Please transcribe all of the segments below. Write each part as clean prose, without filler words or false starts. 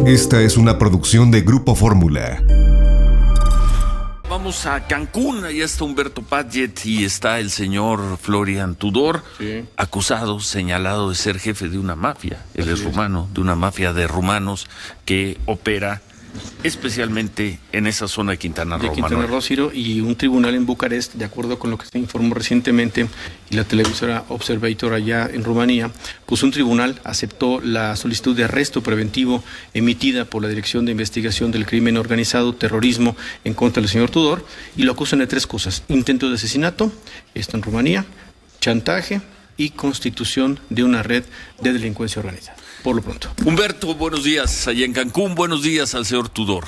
Esta es una producción de Grupo Fórmula. Vamos a Cancún, allá está Humberto Padget y está el señor Florian Tudor, acusado, señalado de ser jefe de una mafia. Él es rumano, de una mafia de rumanos que opera especialmente en esa zona de Quintana Roo. De Quintana Roo, Ciro, y un tribunal en Bucarest, de acuerdo con lo que se informó recientemente, y la televisora Observator allá en Rumanía, pues un tribunal aceptó la solicitud de arresto preventivo emitida por la Dirección de Investigación del Crimen Organizado, Terrorismo, en contra del señor Tudor, y lo acusan de 3 cosas: intento de asesinato, esto en Rumanía, chantaje y constitución de una red de delincuencia organizada. Por lo pronto. Humberto, buenos días allá en Cancún. Buenos días al señor Tudor.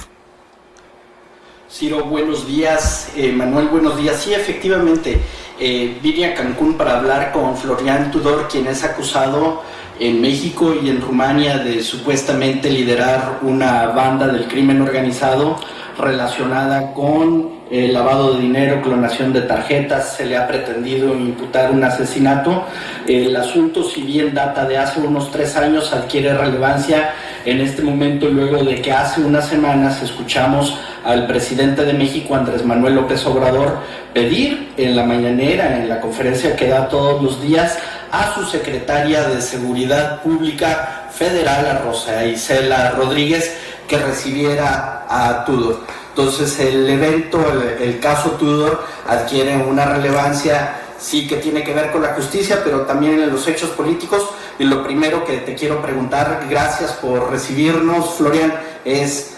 Ciro, buenos días. Manuel, buenos días. Sí, efectivamente, vine a Cancún para hablar con Florian Tudor, quien es acusado en México y en Rumania de supuestamente liderar una banda del crimen organizado relacionada con lavado de dinero, clonación de tarjetas. Se le ha pretendido imputar un asesinato. El asunto, si bien data de hace unos 3 años, adquiere relevancia en este momento luego de que hace unas semanas escuchamos al presidente de México, Andrés Manuel López Obrador, pedir en la mañanera, en la conferencia que da todos los días, a su secretaria de Seguridad Pública Federal, a Rosa Isela Rodríguez, que recibiera a Tudor. Entonces el evento, el caso Tudor, adquiere una relevancia, sí, que tiene que ver con la justicia, pero también en los hechos políticos. Y lo primero que te quiero preguntar, gracias por recibirnos, Florian, es,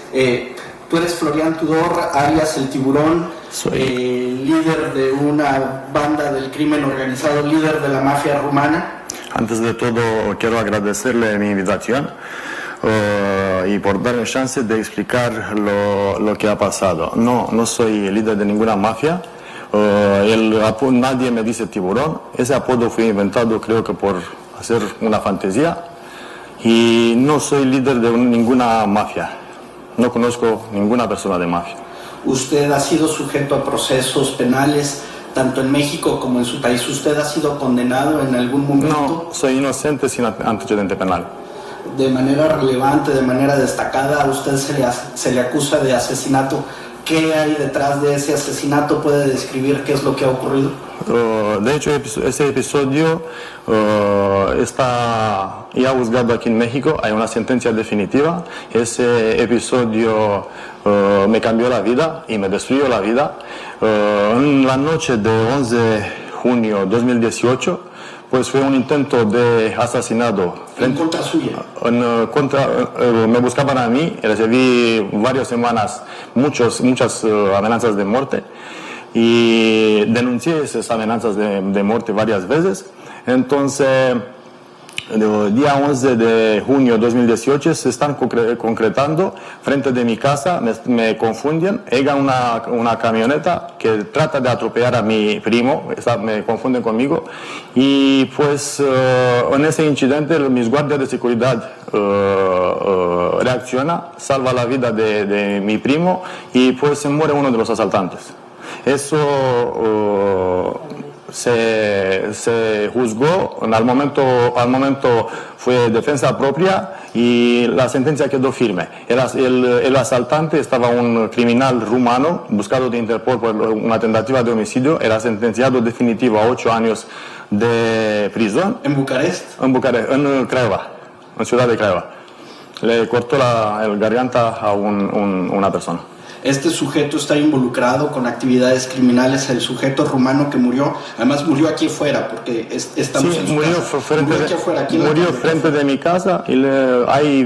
tú eres Florian Tudor, alias El Tiburón, líder de una banda del crimen organizado, líder de la mafia rumana. Antes de todo, quiero agradecerle mi invitación y por darme chance de explicar lo que ha pasado. No soy líder de ninguna mafia. Nadie me dice tiburón. Ese apodo fue inventado, creo que por hacer una fantasía. Y no soy líder de ninguna mafia. No conozco ninguna persona de mafia. Usted ha sido sujeto a procesos penales, tanto en México como en su país. ¿Usted ha sido condenado en algún momento? No, soy inocente sin antecedente penal. De manera relevante, de manera destacada, a usted se le acusa de asesinato. ¿Qué hay detrás de ese asesinato? ¿Puede describir qué es lo que ha ocurrido? De hecho, ese episodio está ya juzgado aquí en México. Hay una sentencia definitiva. Ese episodio me cambió la vida y me destruyó la vida. En la noche de 11 de junio de 2018, pues fue un intento de asesinato. ¿En contra suya? Me buscaban a mí, recibí varias semanas muchas amenazas de muerte y denuncié esas amenazas de muerte varias veces. Entonces, el día 11 de junio de 2018 se están concretando frente de mi casa, me confunden, llegan una camioneta que trata de atropellar a mi primo, me confunden conmigo, y pues en ese incidente mis guardias de seguridad reacciona, salva la vida de mi primo y pues se muere uno de los asaltantes. Eso se juzgó, al momento fue defensa propia y la sentencia quedó firme. El asaltante estaba un criminal rumano buscado de Interpol por una tentativa de homicidio, era sentenciado definitivo a 8 años de prisión. ¿En Bucarest? En Bucarest, en Craiova, en ciudad de Craiova. Le cortó el garganta a una persona. Este sujeto está involucrado con actividades criminales, el sujeto rumano que murió, además murió aquí afuera, porque estamos en su casa. Murió frente de mi casa, y hay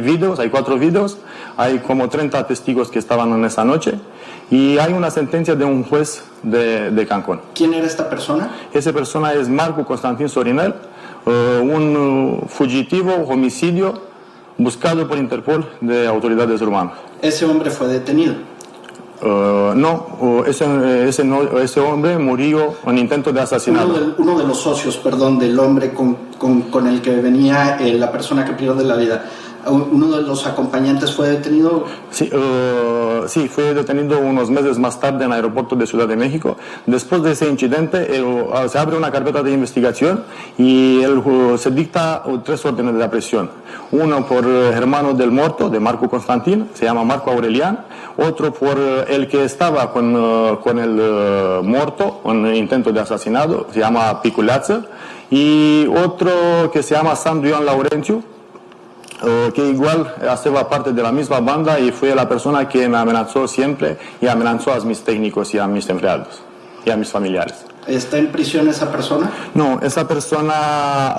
4 videos, hay como 30 testigos que estaban en esa noche, y hay una sentencia de un juez de Cancún. ¿Quién era esta persona? Esa persona es Marco Constantin Sorinel, un fugitivo, homicidio, buscado por Interpol de autoridades rumanas. ¿Ese hombre fue detenido? Ese hombre murió en intento de asesinato. Uno de los socios, del hombre con el que venía la persona que pierde la vida, ¿Uno de los acompañantes fue detenido? Sí, sí, fue detenido unos meses más tarde en el aeropuerto de Ciudad de México. Después de ese incidente, se abre una carpeta de investigación y se dicta 3 órdenes de aprehensión. Uno por hermano del muerto, de Marco Constantin, se llama Marco Aurelian. Otro por el que estaba con el muerto, un intento de asesinato, se llama Piculazzo. Y otro que se llama Sandrión Laurentiu, que igual hacía parte de la misma banda y fue la persona que me amenazó siempre y amenazó a mis técnicos y a mis empleados y a mis familiares. ¿Está en prisión esa persona? No, esa persona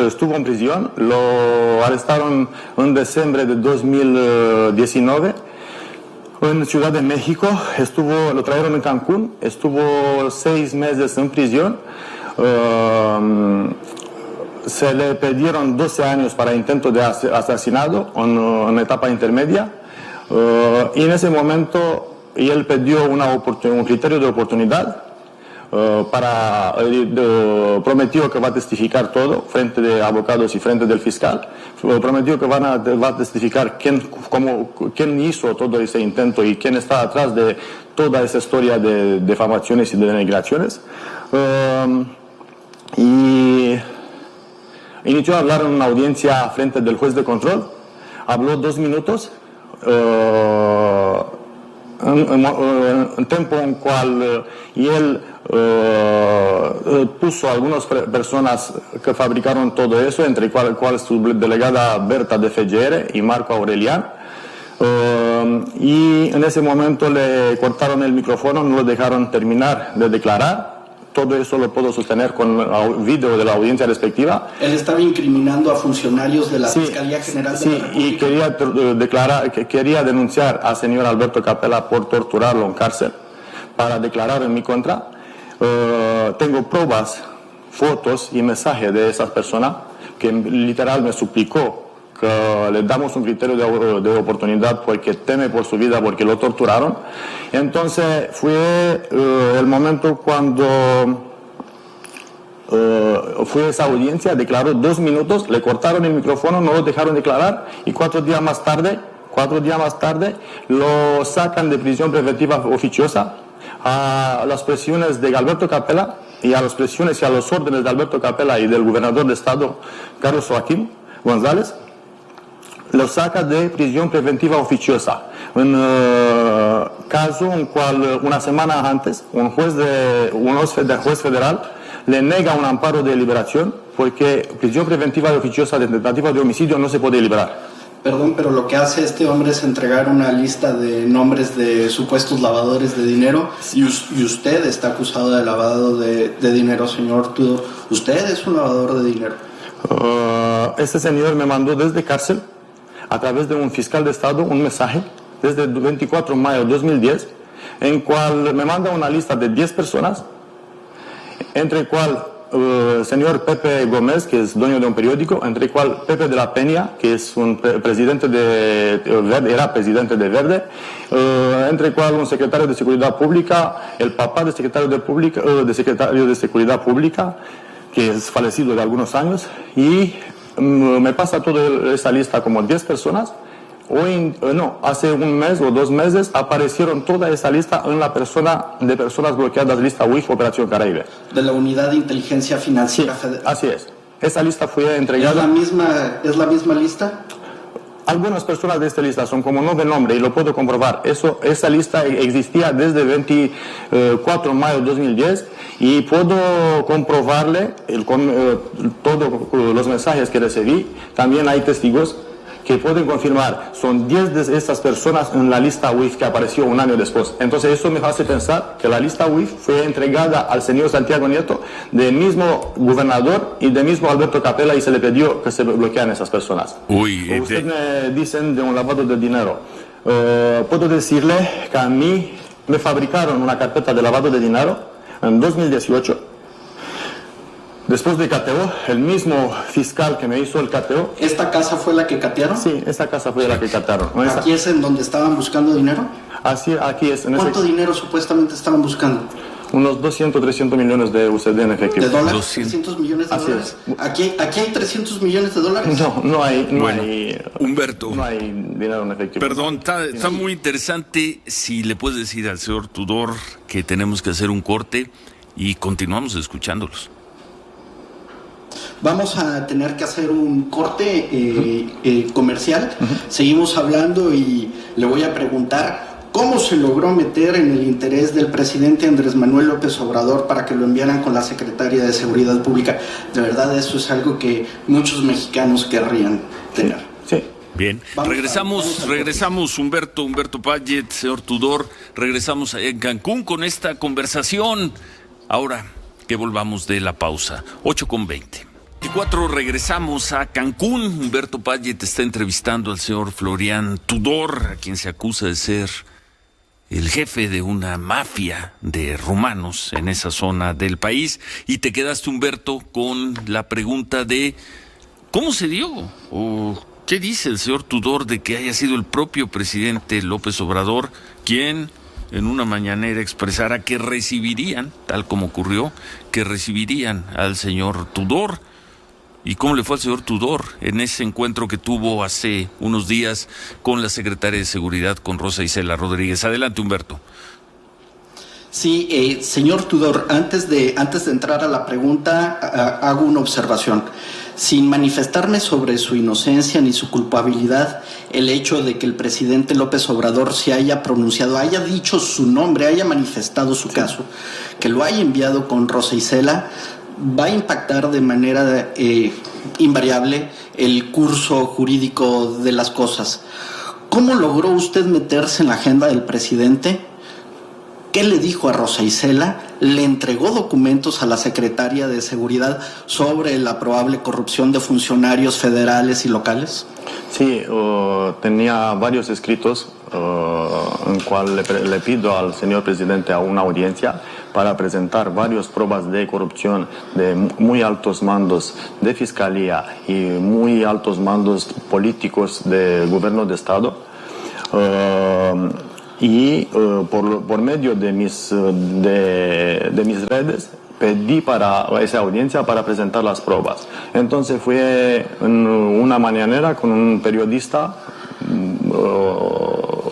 estuvo en prisión, lo arrestaron en diciembre de 2019 en Ciudad de México, lo trajeron en Cancún, estuvo 6 meses en prisión. Se le pidieron 12 años para intento de asesinato en etapa intermedia y en ese momento él pidió un criterio de oportunidad prometió que va a testificar todo frente de abogados y frente del fiscal, prometió que va a testificar quién hizo todo ese intento y quién está atrás de toda esa historia de difamaciones y de denigraciones. Y inició a hablar en una audiencia frente del juez de control, habló 2 minutos, un tiempo en cual él puso a algunas personas que fabricaron todo eso, entre cuales su delegada Berta de Fegere y Marco Aurelian, y en ese momento le cortaron el micrófono, no lo dejaron terminar de declarar. Todo eso lo puedo sostener con el video de la audiencia respectiva. Él estaba incriminando a funcionarios de la Fiscalía General de la República. Y quería denunciar al señor Alberto Capella por torturarlo en cárcel para declarar en mi contra. Tengo pruebas, fotos y mensajes de esas personas que literal me suplicó que le damos un criterio de oportunidad porque teme por su vida, porque lo torturaron. Entonces fue el momento cuando fue esa audiencia, declaró 2 minutos, le cortaron el micrófono, no lo dejaron declarar y 4 días más tarde lo sacan de prisión preventiva oficiosa a las presiones de Alberto Capella y a las presiones y a los órdenes de Alberto Capella y del gobernador de estado Carlos Joaquín González. Lo saca de prisión preventiva oficiosa. Un caso en cual una semana antes un juez federal le nega un amparo de liberación porque prisión preventiva oficiosa de tentativa de homicidio no se puede liberar. Perdón, pero lo que hace este hombre es entregar una lista de nombres de supuestos lavadores de dinero y usted está acusado de lavado de dinero, señor Tudor. ¿Usted es un lavador de dinero? Este señor me mandó desde cárcel a través de un fiscal de Estado un mensaje desde el 24 de mayo de 2010 en cual me manda una lista de 10 personas, entre el cual el señor Pepe Gómez, que es dueño de un periódico, entre el cual Pepe de la Peña, que es un presidente de Verde, era presidente de Verde, entre el cual un secretario de Seguridad Pública, el papá del secretario de Seguridad Pública, que es fallecido de algunos años, y me pasa toda esa lista como 10 personas. Hace un mes o 2 meses aparecieron toda esa lista en la de personas bloqueadas, lista UIF, Operación Caribe. De la Unidad de Inteligencia Financiera Federal. Así es. Esa lista fue entregada. ¿Es la misma lista? Algunas personas de esta lista son como no de nombre y lo puedo comprobar. Esa lista existía desde el 24 de mayo de 2010 y puedo comprobarle todos los mensajes que recibí. También hay testigos que pueden confirmar, son 10 de estas personas en la lista UIF que apareció un año después. Entonces eso me hace pensar que la lista UIF fue entregada al señor Santiago Nieto del mismo gobernador y del mismo Alberto Capella y se le pidió que se bloquean esas personas. Ustedes me dicen de un lavado de dinero. Puedo decirle que a mí me fabricaron una carpeta de lavado de dinero en 2018. Después de cateo, el mismo fiscal que me hizo el cateo... ¿Esta casa fue la que catearon? Sí, esta casa fue la que catearon. ¿Aquí es en donde estaban buscando dinero? Así, aquí es. ¿Cuánto dinero supuestamente estaban buscando? Unos 200, 300 millones de USD en efectivo. ¿De dólares? 200. ¿300 millones de Así dólares? es. ¿Aquí hay 300 millones de dólares? No hay, Bueno, Humberto, no hay dinero en efectivo. perdón, está muy interesante. Si le puedes decir al señor Tudor que tenemos que hacer un corte y continuamos escuchándolos. Vamos a tener que hacer un corte comercial. Seguimos hablando y le voy a preguntar cómo se logró meter en el interés del presidente Andrés Manuel López Obrador para que lo enviaran con la Secretaría de Seguridad Pública. De verdad, eso es algo que muchos mexicanos querrían tener. Sí. Bien, regresamos Humberto Padgett, señor Tudor, regresamos en Cancún con esta conversación. Ahora que volvamos de la pausa, 8:20. 24, regresamos a Cancún. Humberto Padgett está entrevistando al señor Florian Tudor, a quien se acusa de ser el jefe de una mafia de rumanos en esa zona del país. Y te quedaste, Humberto, con la pregunta de ¿cómo se dio? ¿O qué dice el señor Tudor de que haya sido el propio presidente López Obrador quien en una mañanera expresara que recibirían, tal como ocurrió, que recibirían al señor Tudor? ¿Y cómo le fue al señor Tudor en ese encuentro que tuvo hace unos días con la secretaria de Seguridad, con Rosa Isela Rodríguez? Adelante, Humberto. Sí, señor Tudor, antes de entrar a la pregunta, hago una observación. Sin manifestarme sobre su inocencia ni su culpabilidad, el hecho de que el presidente López Obrador se haya pronunciado, haya dicho su nombre, haya manifestado su caso, que lo haya enviado con Rosa Isela, va a impactar de manera invariable el curso jurídico de las cosas. ¿Cómo logró usted meterse en la agenda del presidente? ¿Qué le dijo a Rosa Isela? ¿Le entregó documentos a la secretaria de Seguridad sobre la probable corrupción de funcionarios federales y locales? Sí, tenía varios escritos en cual le pido al señor presidente a una audiencia para presentar varias pruebas de corrupción de muy altos mandos de fiscalía y muy altos mandos políticos del gobierno de Estado. Por medio de mis redes pedí para esa audiencia para presentar las pruebas. Entonces fue en una mañanera con un periodista,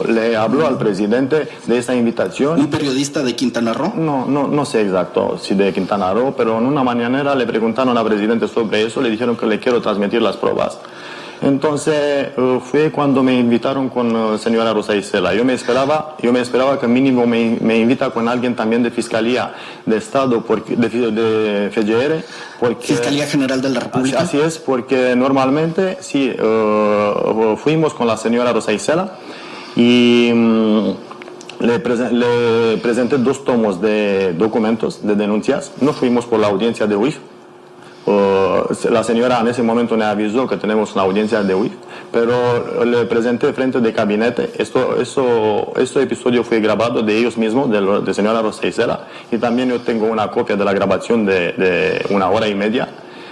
le habló al presidente de esta invitación. ¿Un periodista de Quintana Roo? No sé exacto si de Quintana Roo, pero en una mañanera le preguntaron al presidente sobre eso, le dijeron que le quiero transmitir las pruebas. Entonces fue cuando me invitaron con señora Rosa Isela. Yo me esperaba que mínimo me invita con alguien también de Fiscalía de Estado, de FGR. Fiscalía General de la República. Así es, porque normalmente sí, fuimos con la señora Rosa Isela y le presenté 2 tomos de documentos, de denuncias. No fuimos por la audiencia de UIF. La señora en ese momento me avisó que tenemos una audiencia de UIF, pero le presenté frente de gabinete. Este episodio fue grabado de ellos mismos, de señora Rosa Isela, y también yo tengo una copia de la grabación de 1 hora y media,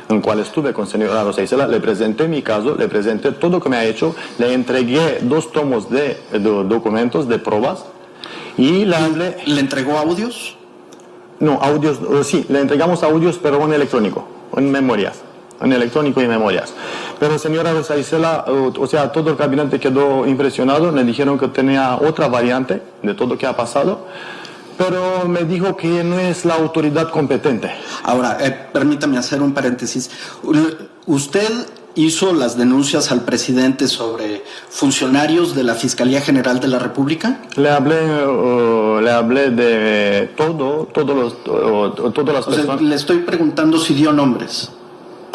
en cual estuve con señora Rosa Isela, le presenté mi caso, le presenté todo lo que me ha hecho, le entregué 2 tomos de documentos, de pruebas, y ¿Le entregó audios? No, audios, sí, le entregamos audios, pero en electrónico. En memorias, en electrónico y memorias. Pero señora Rosa Isela, todo el gabinete quedó impresionado, le dijeron que tenía otra variante de todo lo que ha pasado, pero me dijo que no es la autoridad competente. Ahora, permítame hacer un paréntesis. ¿Usted hizo las denuncias al presidente sobre funcionarios de la Fiscalía General de la República? Le hablé de todas las personas. Le estoy preguntando si dio nombres.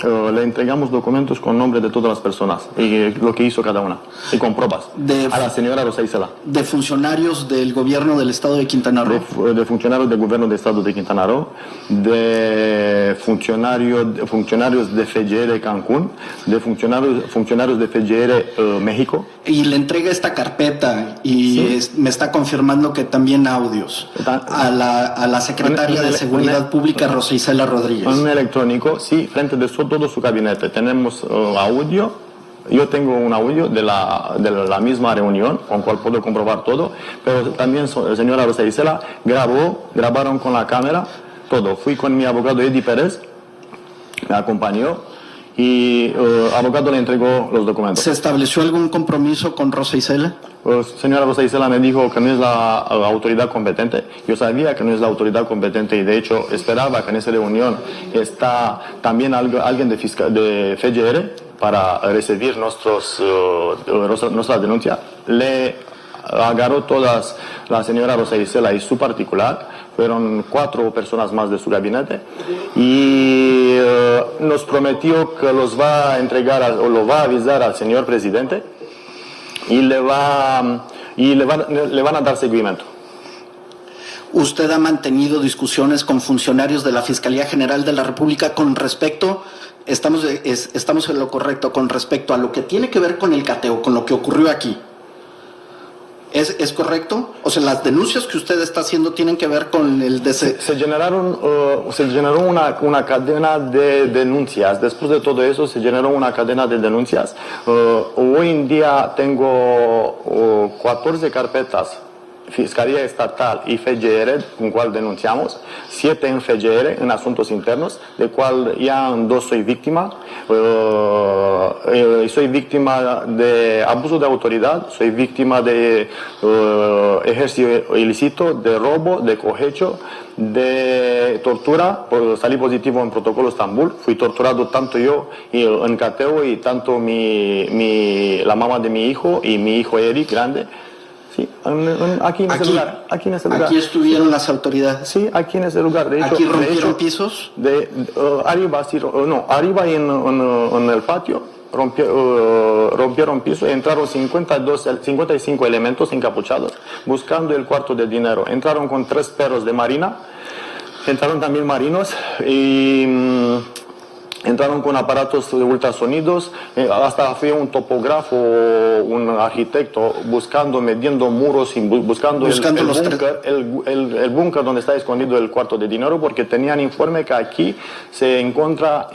Le entregamos documentos con nombres de todas las personas y lo que hizo cada una, y con pruebas, a la señora Rosa Isela. ¿De funcionarios del gobierno del estado de Quintana Roo? De funcionarios del gobierno del estado de Quintana Roo, de funcionarios de FGR Cancún, de funcionarios de FGR México. Y le entrega esta carpeta y ¿sí? Me está confirmando que también audios a la secretaria de Seguridad Pública, Rosa Isela Rodríguez. En electrónico, sí, frente de todo su gabinete. Tenemos audio Yo tengo un audio de la misma reunión, con cual puedo comprobar todo, pero también la señora Rosa Isela grabaron con la cámara todo. Fui con mi abogado Eddie Pérez, me acompañó, y el abogado le entregó los documentos. ¿Se estableció algún compromiso con Rosa Isela? Señora Rosa Isela me dijo que no es la autoridad competente. Yo sabía que no es la autoridad competente y de hecho esperaba que en esa reunión está también alguien de FGR para recibir nuestra denuncia. Le agarró todas la señora Rosa Isela y su particular. Fueron 4 personas más de su gabinete y nos prometió que los va a entregar o lo va a avisar al señor presidente y le van a dar seguimiento. ¿Usted ha mantenido discusiones con funcionarios de la Fiscalía General de la República con respecto, estamos en lo correcto, con respecto a lo que tiene que ver con el cateo, con lo que ocurrió aquí? ¿Es correcto? O sea, las denuncias que usted está haciendo tienen que ver con el se generó una cadena de denuncias. Después de todo eso se generó una cadena de denuncias. Hoy en día tengo 14 carpetas, Fiscalía Estatal y FGR, con cual denunciamos, 7 en FGR en asuntos internos, de cual ya 2 soy víctima. Soy víctima de abuso de autoridad, soy víctima de ejercicio ilícito, de robo, de cohecho, de tortura. Salí positivo en protocolo Estambul, fui torturado tanto yo en cateo y tanto la mamá de mi hijo y mi hijo Eric grande. Sí, aquí en ese lugar. Aquí estuvieron las autoridades. Sí, aquí en ese lugar. De hecho, ¿aquí rompieron pisos? Arriba, sí, no, arriba en el patio rompieron pisos, entraron 55 elementos encapuchados buscando el cuarto de dinero. Entraron con 3 perros de marina, entraron también marinos y entraron con aparatos de ultrasonidos, hasta fue un topógrafo, un arquitecto midiendo muros y buscando el búnker donde está escondido el cuarto de dinero, porque tenían informe que aquí se encuentra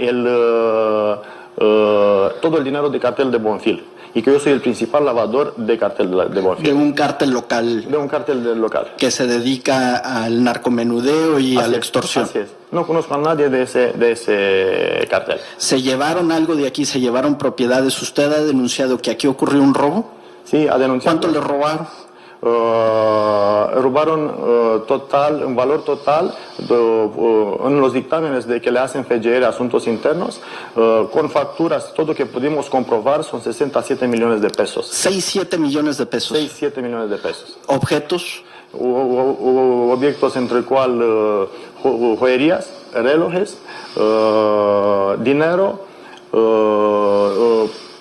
todo el dinero de cartel de Bonfil y que yo soy el principal lavador de cartel de Bonfil. De un cártel local. De un cártel local. Que se dedica al narcomenudeo y a la extorsión. Así es. No conozco a nadie de ese cartel. ¿Se llevaron algo de aquí? ¿Se llevaron propiedades? ¿Usted ha denunciado que aquí ocurrió un robo? Sí, ha denunciado. ¿Cuánto le robaron? Robaron un valor total en los dictámenes que le hacen FGR Asuntos Internos, con facturas, todo que pudimos comprobar son 67 millones de pesos. 6-7 millones de pesos. 6-7 millones de pesos. ¿Objetos? Objetos entre el cual joyerías, relojes, dinero,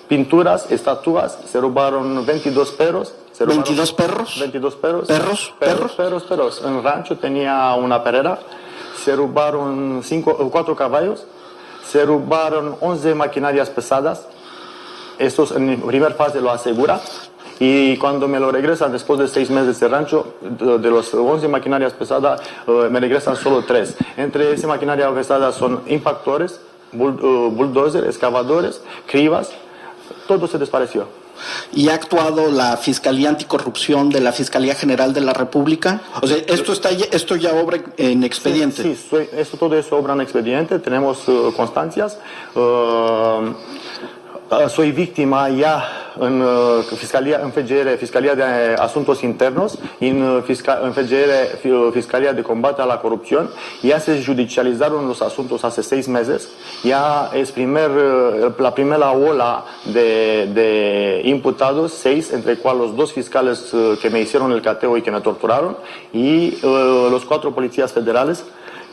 pinturas, estatuas. Se robaron 22 perros. ¿22 perros? 22 perros. ¿Perros? En el rancho tenía una perera. Se robaron 4 caballos. Se robaron 11 maquinarias pesadas. Esto en primera fase lo asegura. Y cuando me lo regresan después de 6 meses de rancho, de los 11 maquinarias pesadas, me regresan solo 3. Entre esas maquinarias pesadas son impactores, bulldozers, excavadores, cribas. Todo se desapareció. ¿Y ha actuado la Fiscalía Anticorrupción de la Fiscalía General de la República? O sea, esto ya obra en expediente. Sí, todo eso obra en expediente. Tenemos constancias. Soy víctima ya en Fiscalía de Asuntos Internos y en FGR, Fiscalía de Combate a la Corrupción. Ya se judicializaron los asuntos hace 6 meses. Ya es la primera ola de imputados, 6, entre cuales los 2 fiscales que me hicieron el cateo y que me torturaron, y los 4 policías federales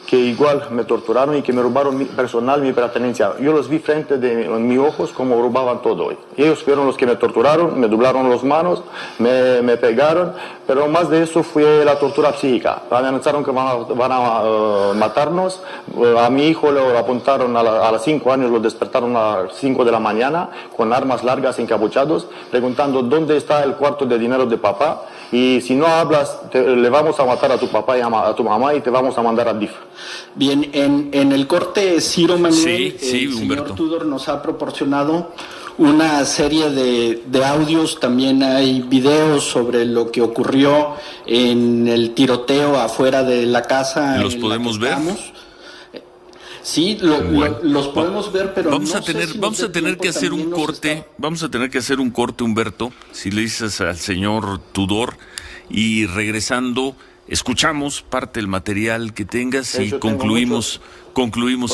que igual me torturaron y que me robaron mi personal, mi pertenencia. Yo los vi frente en mis ojos como robaban todo. Ellos fueron los que me torturaron, me doblaron las manos, me pegaron, pero más de eso fue la tortura psíquica. Amenazaron que van a matarnos. A mi hijo lo apuntaron a los 5 años, lo despertaron a las 5 de la mañana con armas largas, encapuchados, preguntando dónde está el cuarto de dinero de papá. Y si no hablas, le vamos a matar a tu papá y a tu mamá y te vamos a mandar al DIF. Bien, en el corte Ciro Manuel, sí, el Humberto. señor Tudor nos ha proporcionado una serie de audios, también hay videos sobre lo que ocurrió en el tiroteo afuera de la casa. ¿Los podemos ver? Sí, los podemos ver, pero vamos a tener que hacer un corte. Vamos a tener que hacer un corte, Humberto, si le dices al señor Tudor, y regresando escuchamos parte del material que tengas y concluimos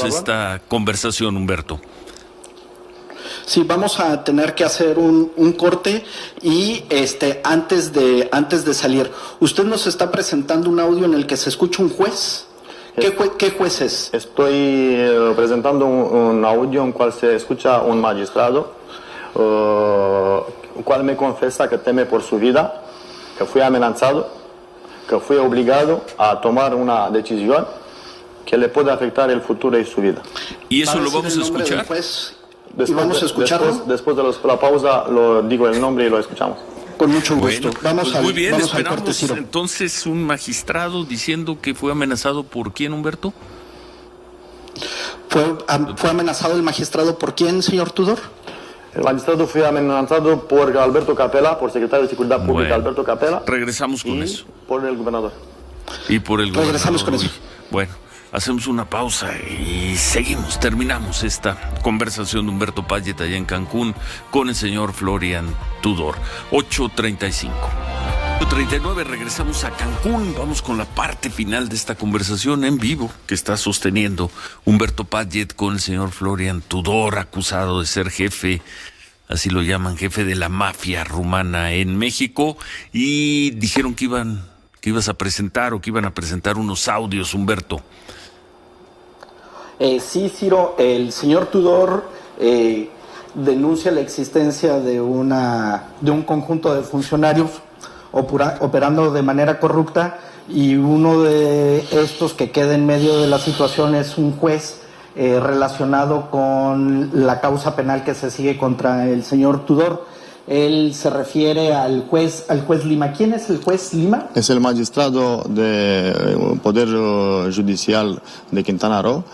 esta conversación, Humberto. Sí, vamos a tener que hacer un corte y antes de salir, usted nos está presentando un audio en el que se escucha un juez. ¿Qué juez es? Estoy presentando un audio en cual se escucha un magistrado, cual me confiesa que teme por su vida, que fue amenazado, que fue obligado a tomar una decisión que le puede afectar el futuro y su vida. ¿Y eso lo vamos a escuchar? Vamos a escucharlo. Después de la pausa lo digo el nombre y lo escuchamos. Con mucho gusto. Bueno, muy bien, esperamos entonces un magistrado diciendo que fue amenazado por quién, Humberto. ¿Fue amenazado el magistrado por quién, señor Tudor? El magistrado fue amenazado por Alberto Capella, por secretario de Seguridad Pública Alberto Capella. Regresamos con eso. Por el gobernador. Y por el gobernador. Regresamos con eso. Bueno, hacemos una pausa y terminamos esta conversación de Humberto Padgett allá en Cancún con el señor Florian Tudor. 8:35. 8:39, regresamos a Cancún. Vamos con la parte final de esta conversación en vivo que está sosteniendo Humberto Padgett con el señor Florian Tudor, acusado de ser jefe, así lo llaman, jefe de la mafia rumana en México. Y dijeron que ibas a presentar o que iban a presentar unos audios, Humberto. Sí, Ciro, el señor Tudor denuncia la existencia de un conjunto de funcionarios operando de manera corrupta, y uno de estos que queda en medio de la situación es un juez relacionado con la causa penal que se sigue contra el señor Tudor. Él se refiere al juez Lima. ¿Quién es el juez Lima? Es el magistrado del Poder Judicial de Quintana Roo,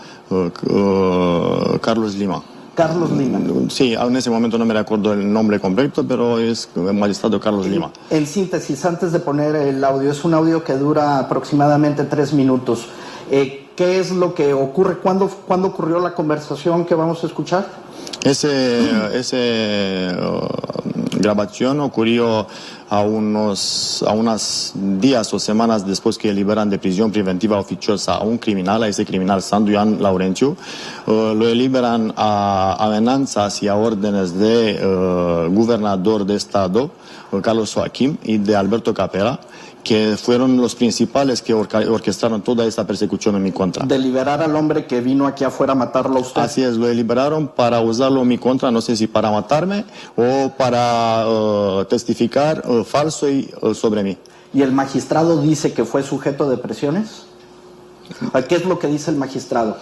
Carlos Lima. Carlos Lima. Sí, en ese momento no me recuerdo el nombre completo, pero es el magistrado Carlos Lima. En síntesis, antes de poner el audio, es un audio que dura aproximadamente 3 minutos. ¿Qué es lo que ocurre? ¿Cuándo ocurrió la conversación que vamos a escuchar? Ese grabación ocurrió a unos días o semanas después que liberan de prisión preventiva oficiosa a un criminal, a ese criminal Sandoyan Laurentiu. Lo liberan a amenazas y a órdenes de gobernador de estado, Carlos Joaquín, y de Alberto Capella, que fueron los principales que orquestaron toda esta persecución en mi contra. De liberar al hombre que vino aquí afuera a matarlo a usted. Así es, lo liberaron para usarlo en mi contra, no sé si para matarme o para testificar falso sobre mí. ¿Y el magistrado dice que fue sujeto de presiones? ¿Qué es lo que dice el magistrado?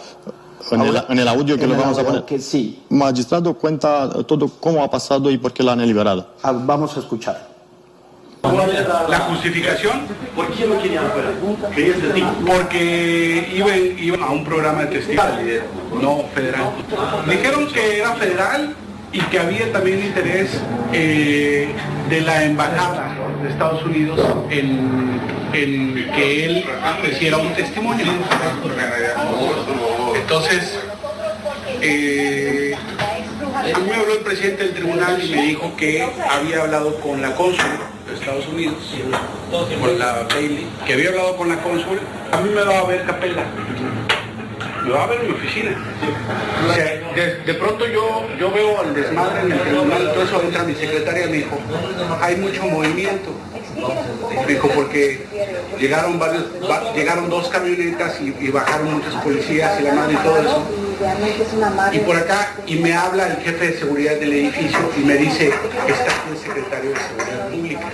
En el audio que lo vamos a poner. Sí. El magistrado cuenta todo cómo ha pasado y por qué lo han liberado. Vamos a escuchar. La justificación, ¿por qué lo querían afuera? Porque iban a un programa de testigos, no federal. Dijeron que era federal y que había también interés de la embajada de Estados Unidos en que él hiciera un testimonio. Entonces, me habló el presidente del tribunal y me dijo que había hablado con la cónsul de Estados Unidos, con la Bailey, que había hablado con la cónsul. A mí me va a ver Capella, me va a ver en mi oficina. O sea, de pronto yo veo el desmadre en el tribunal, todo eso entra mi secretaria y me dijo, hay mucho movimiento. Me dijo, porque llegaron 2 camionetas y bajaron muchos policías y la madre y todo eso. Y por acá, y me habla el jefe de seguridad del edificio y me dice, está aquí el secretario de Seguridad Pública.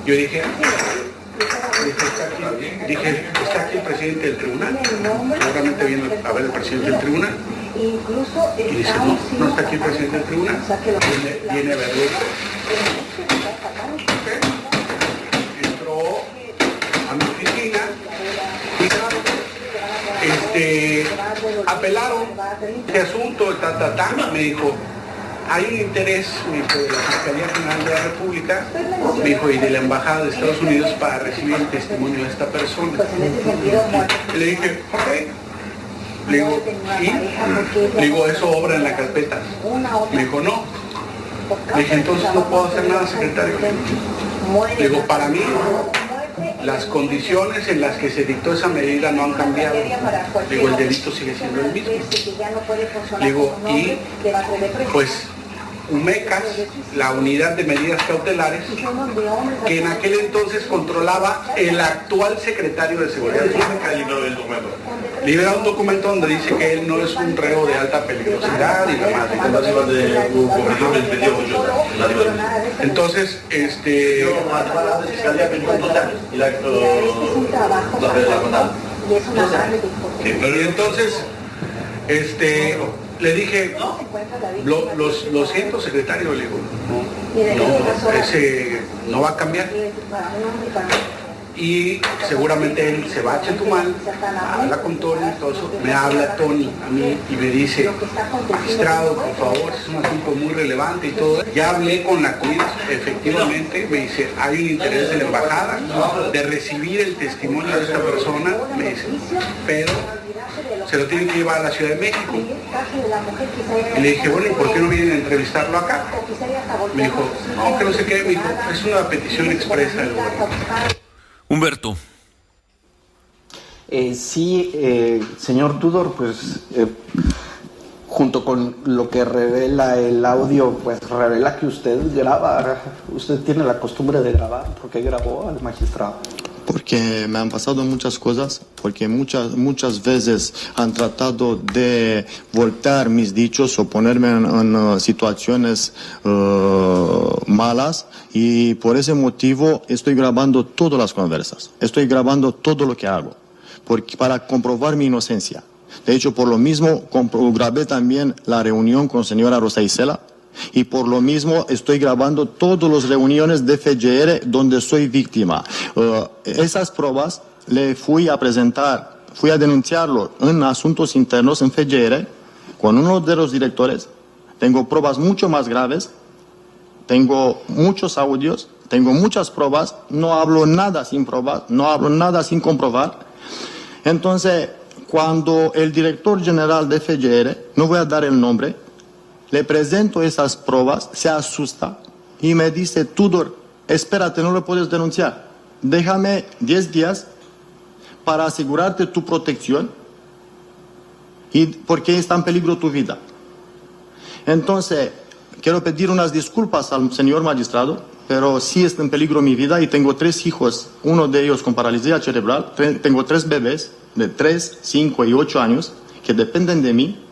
Yo dije, está aquí el presidente del tribunal. Seguramente viene a ver el presidente del tribunal. Y dice, no está aquí el presidente del tribunal. Viene a verlo. Entró a mi oficina y apelaron este asunto, me dijo, hay un interés, me dijo, de la Fiscalía General de la República, me dijo, y de la Embajada de Estados Unidos para recibir el testimonio de esta persona. Le dije, ok. Le digo, ¿y? Le digo, ¿eso obra en la carpeta? Me dijo, no. Le dije, entonces no puedo hacer nada, secretario. Le digo, para mí, las condiciones en las que se dictó esa medida no han cambiado. Le digo, el delito sigue siendo el mismo. Le digo, y pues UMECAS, la unidad de medidas cautelares, que en aquel entonces controlaba el actual secretario de Seguridad Pública, libera un documento donde dice que él no es un reo de alta peligrosidad y la madre. Entonces, le dije, lo siento, secretario, le digo, no, ese no va a cambiar. Y seguramente él se va a Chetumal, habla con Tony y todo eso, me habla Tony a mí y me dice, magistrado, por favor, es un asunto muy relevante y todo. Ya hablé con la CUID, efectivamente, me dice, hay un interés de la embajada de recibir el testimonio de esta persona, me dice, pero se lo tienen que llevar a la Ciudad de México. Y le dije, bueno, ¿y por qué no vienen a entrevistarlo acá? Me dijo, no, que no sé qué, me dijo, es una petición expresa del gobierno. Humberto. Sí, señor Tudor, pues junto con lo que revela el audio, pues revela que usted graba, usted tiene la costumbre de grabar. ¿Por qué grabó al magistrado? Porque me han pasado muchas cosas, porque muchas veces han tratado de voltear mis dichos o ponerme en situaciones malas, y por ese motivo estoy grabando todas las conversas, estoy grabando todo lo que hago, para comprobar mi inocencia. De hecho, por lo mismo grabé también la reunión con señora Rosa Isela, y por lo mismo estoy grabando todas las reuniones de FGR donde soy víctima. Esas pruebas le fui a presentar, fui a denunciarlo en asuntos internos en FGR con uno de los directores. Tengo pruebas mucho más graves, tengo muchos audios, tengo muchas pruebas, no hablo nada sin probar, no hablo nada sin comprobar. Entonces, cuando el director general de FGR, no voy a dar el nombre, le presento esas pruebas, se asusta y me dice, Tudor, espérate, no lo puedes denunciar. Déjame 10 días para asegurarte tu protección, y porque está en peligro tu vida. Entonces, quiero pedir unas disculpas al señor magistrado, pero sí está en peligro mi vida y tengo 3 hijos, uno de ellos con paralisia cerebral, tengo 3 bebés de 3, 5 y 8 años que dependen de mí.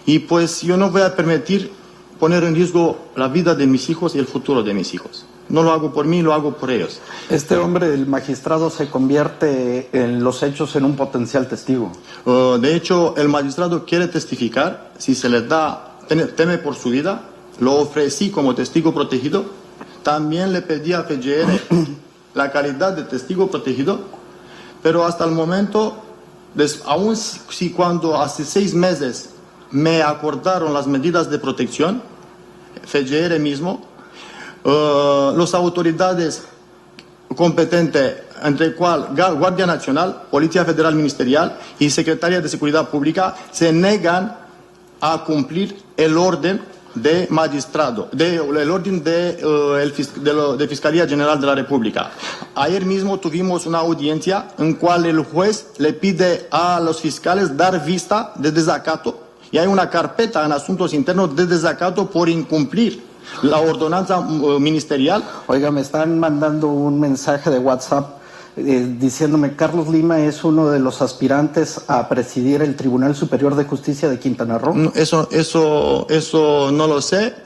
Y pues yo no voy a permitir poner en riesgo la vida de mis hijos y el futuro de mis hijos. No lo hago por mí, lo hago por ellos. Este hombre, el magistrado, se convierte en los hechos en un potencial testigo. De hecho, el magistrado quiere testificar. Si se le da, teme por su vida, lo ofrecí como testigo protegido. También le pedí a FGR la calidad de testigo protegido, pero hasta el momento, aún si cuando hace 6 meses me acordaron las medidas de protección, FGR mismo, las autoridades competentes, entre cual Guardia Nacional, Policía Federal Ministerial y Secretaría de Seguridad Pública, se negan a cumplir el orden de magistrado, el orden de Fiscalía General de la República. Ayer mismo tuvimos una audiencia en cual el juez le pide a los fiscales dar vista de desacato, y hay una carpeta en asuntos internos de desacato por incumplir la ordenanza ministerial. Oiga, me están mandando un mensaje de WhatsApp diciéndome, Carlos Lima es uno de los aspirantes a presidir el Tribunal Superior de Justicia de Quintana Roo. Eso no lo sé.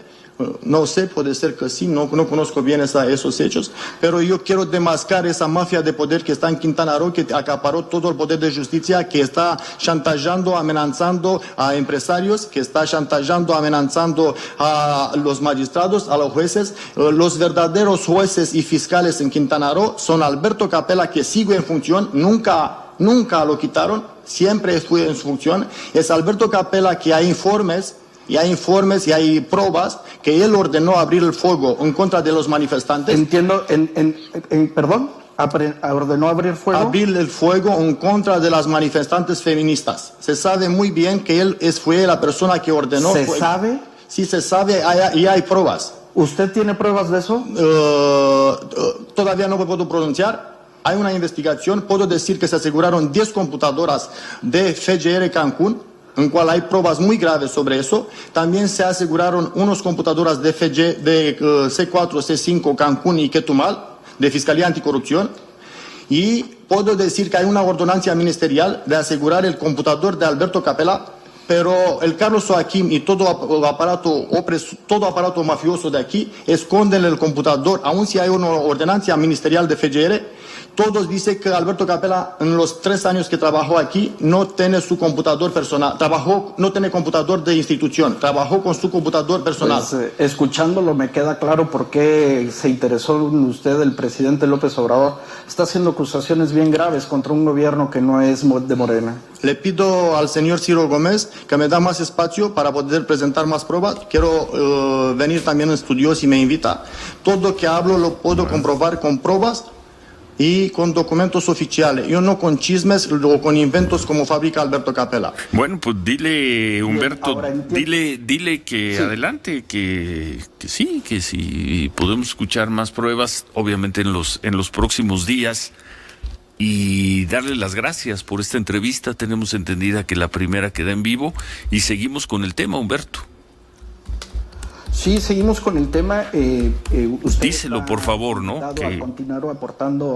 No sé, puede ser que sí, no conozco bien esos hechos, pero yo quiero demascar esa mafia de poder que está en Quintana Roo, que acaparó todo el poder de justicia, que está chantajeando, amenazando a empresarios, que está chantajeando, amenazando a los magistrados, a los jueces. Los verdaderos jueces y fiscales en Quintana Roo son Alberto Capella, que sigue en función, nunca lo quitaron, siempre fue en su función. Es Alberto Capella que hay informes y hay informes y hay pruebas que él ordenó abrir el fuego en contra de los manifestantes. Entiendo, perdón, ordenó abrir fuego. Abrir el fuego en contra de las manifestantes feministas. Se sabe muy bien que él fue la persona que ordenó. ¿Se sabe? Sí, se sabe y hay pruebas. ¿Usted tiene pruebas de eso? Todavía no me puedo pronunciar. Hay una investigación. Puedo decir que se aseguraron 10 computadoras de FGR Cancún, en cual hay pruebas muy graves sobre eso. También se aseguraron unas computadoras de C4, C5 Cancún y Chetumal, de Fiscalía Anticorrupción. Y puedo decir que hay una ordenanza ministerial de asegurar el computador de Alberto Capella, pero el Carlos Joaquín y todo aparato mafioso de aquí esconden el computador, aun si hay una ordenanza ministerial de FGR. Todos dicen que Alberto Capella en los 3 años que trabajó aquí no tiene su computador personal, no tiene computador de institución, trabajó con su computador personal. Pues, escuchándolo me queda claro por qué se interesó en usted el presidente López Obrador. Está haciendo acusaciones bien graves contra un gobierno que no es de Morena. Le pido al señor Ciro Gómez que me da más espacio para poder presentar más pruebas. Quiero venir también en estudio si me invita. Todo lo que hablo lo puedo comprobar con pruebas y con documentos oficiales. Yo no con chismes o con inventos como fabrica Alberto Capella. Bueno, pues dile, Humberto, dile que sí. Adelante, que sí, podemos escuchar más pruebas, obviamente en los próximos días, y darle las gracias por esta entrevista. Tenemos entendida que la primera queda en vivo, y seguimos con el tema, Humberto. Sí, seguimos con el tema. Usted díselo, por favor, ¿no? A continuar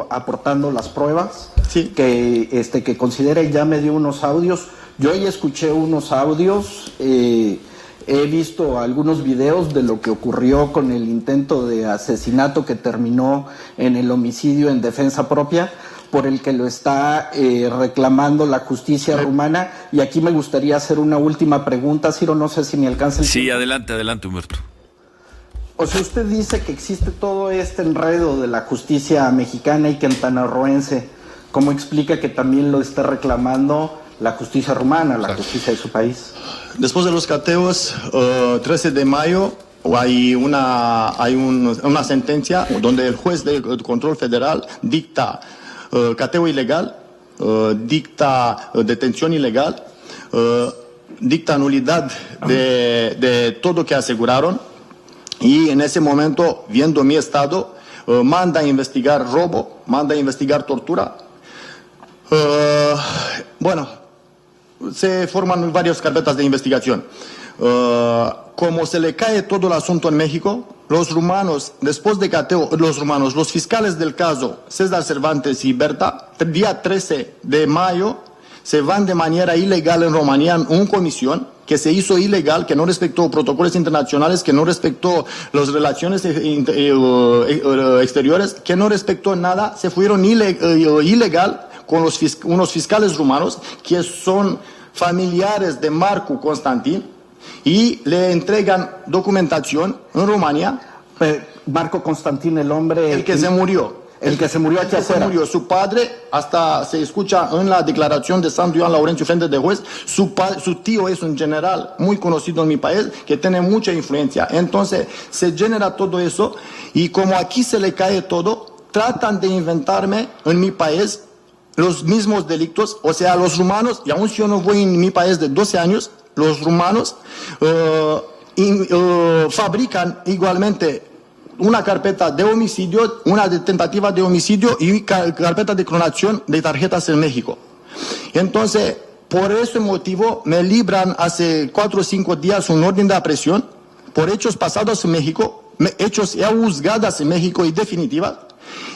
aportando las pruebas. Sí. Que considere. Ya me dio unos audios. Yo ya escuché unos audios. He visto algunos videos de lo que ocurrió con el intento de asesinato que terminó en el homicidio en defensa propia, por el que lo está reclamando la justicia rumana. Y aquí me gustaría hacer una última pregunta, Ciro, no sé si me alcanza el tiempo. Sí, adelante, Humberto. O sea, usted dice que existe todo este enredo de la justicia mexicana y quintanarroense. ¿Cómo explica que también lo esté reclamando la justicia rumana, la justicia de su país? Después de los cateos, 13 de mayo, hay una sentencia donde el juez de control federal dicta cateo ilegal, dicta detención ilegal, dicta nulidad de todo que aseguraron. Y en ese momento, viendo mi estado, manda a investigar robo, manda a investigar tortura. Bueno, se forman varias carpetas de investigación. Como se le cae todo el asunto en México, los rumanos, después de cateo, los fiscales del caso, César Cervantes y Berta, el día 13 de mayo, se van de manera ilegal en Rumanía en una comisión que se hizo ilegal, que no respetó protocolos internacionales, que no respetó las relaciones exteriores, que no respetó nada, se fueron ilegal con unos fiscales rumanos que son familiares de Marco Constantin y le entregan documentación en Rumanía. Marco Constantin, el hombre... El que se murió. El que se murió aquí afuera. Su padre, hasta se escucha en la declaración de Santo Iván Laurencio frente de juez, su tío es un general muy conocido en mi país, que tiene mucha influencia. Entonces, se genera todo eso, y como aquí se le cae todo, tratan de inventarme en mi país los mismos delitos. O sea, los rumanos, y aún si yo no voy en mi país de 12 años, los rumanos fabrican igualmente una carpeta de homicidio, una de tentativa de homicidio y carpeta de clonación de tarjetas en México. Entonces, por ese motivo, me libran hace 4 o 5 días un orden de aprehensión por hechos pasados en México, hechos ya juzgadas en México y definitivas.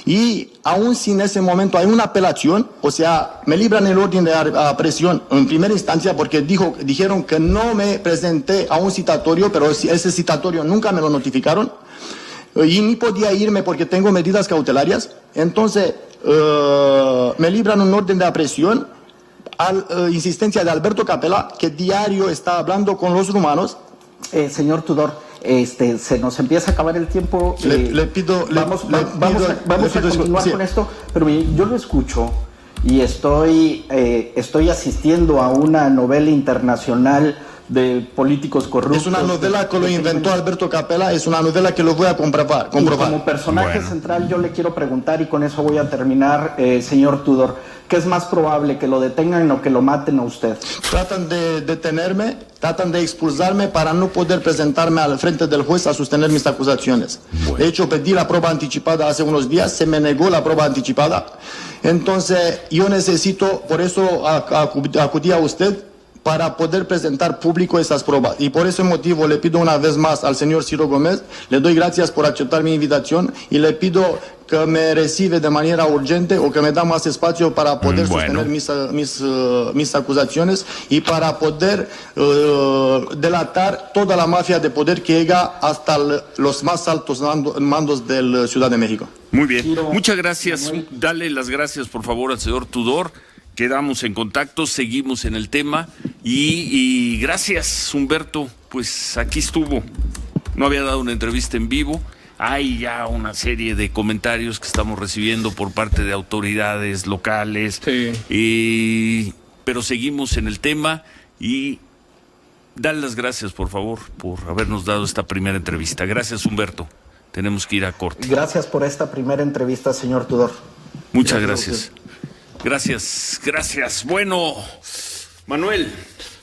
Y aún si en ese momento hay una apelación, o sea, me libran el orden de aprehensión en primera instancia porque dijeron que no me presenté a un citatorio, pero ese citatorio nunca me lo notificaron. Y ni podía irme porque tengo medidas cautelarias. Entonces, me libran un orden de aprehensión a insistencia de Alberto Capella, que diario está hablando con los rumanos. Señor Tudor, se nos empieza a acabar el tiempo. Vamos a continuar con esto, pero yo lo escucho y estoy asistiendo a una novela internacional de políticos corruptos. Es una novela que lo inventó Alberto Capella, es una novela que lo voy a comprobar. Y como personaje central yo le quiero preguntar, y con eso voy a terminar, señor Tudor, ¿qué es más probable, que lo detengan o que lo maten a usted? Tratan de detenerme, tratan de expulsarme para no poder presentarme al frente del juez a sostener mis acusaciones. De hecho, pedí la prueba anticipada hace unos días, se me negó la prueba anticipada. Entonces, yo necesito, por eso acudí a usted, para poder presentar público esas pruebas. Y por ese motivo le pido una vez más al señor Ciro Gómez, le doy gracias por aceptar mi invitación y le pido que me recibe de manera urgente o que me da más espacio para poder sostener mis acusaciones y para poder delatar toda la mafia de poder que llega hasta los más altos mandos de la Ciudad de México. Muy bien, muchas gracias. Dale las gracias por favor al señor Tudor. Quedamos en contacto, seguimos en el tema y gracias, Humberto, pues aquí estuvo. No había dado una entrevista en vivo, hay ya una serie de comentarios que estamos recibiendo por parte de autoridades locales, pero seguimos en el tema y dale las gracias, por favor, por habernos dado esta primera entrevista. Gracias, Humberto. Tenemos que ir a corte. Gracias por esta primera entrevista, señor Tudor. Muchas gracias. Gracias. Bueno, Manuel.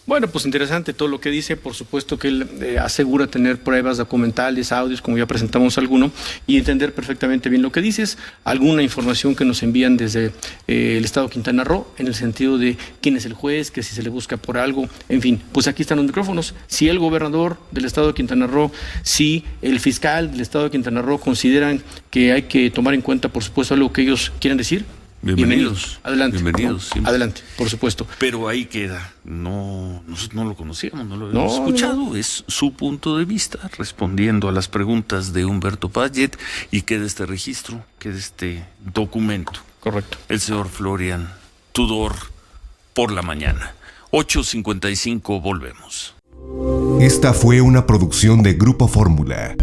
Bueno, pues interesante todo lo que dice. Por supuesto que él asegura tener pruebas documentales, audios, como ya presentamos alguno, y entender perfectamente bien lo que dices. Alguna información que nos envían desde el Estado de Quintana Roo, en el sentido de quién es el juez, que si se le busca por algo, en fin. Pues aquí están los micrófonos. Si el gobernador del Estado de Quintana Roo, si el fiscal del Estado de Quintana Roo consideran que hay que tomar en cuenta, por supuesto, algo que ellos quieren decir, bienvenidos. Adelante. Bienvenidos. Sí. Adelante, por supuesto. Pero ahí queda. Nosotros no lo conocíamos, no lo habíamos escuchado. No. Es su punto de vista, respondiendo a las preguntas de Humberto Padgett, y queda este registro, queda este documento. Correcto. El señor Florian Tudor por la mañana. 8:55, volvemos. Esta fue una producción de Grupo Fórmula.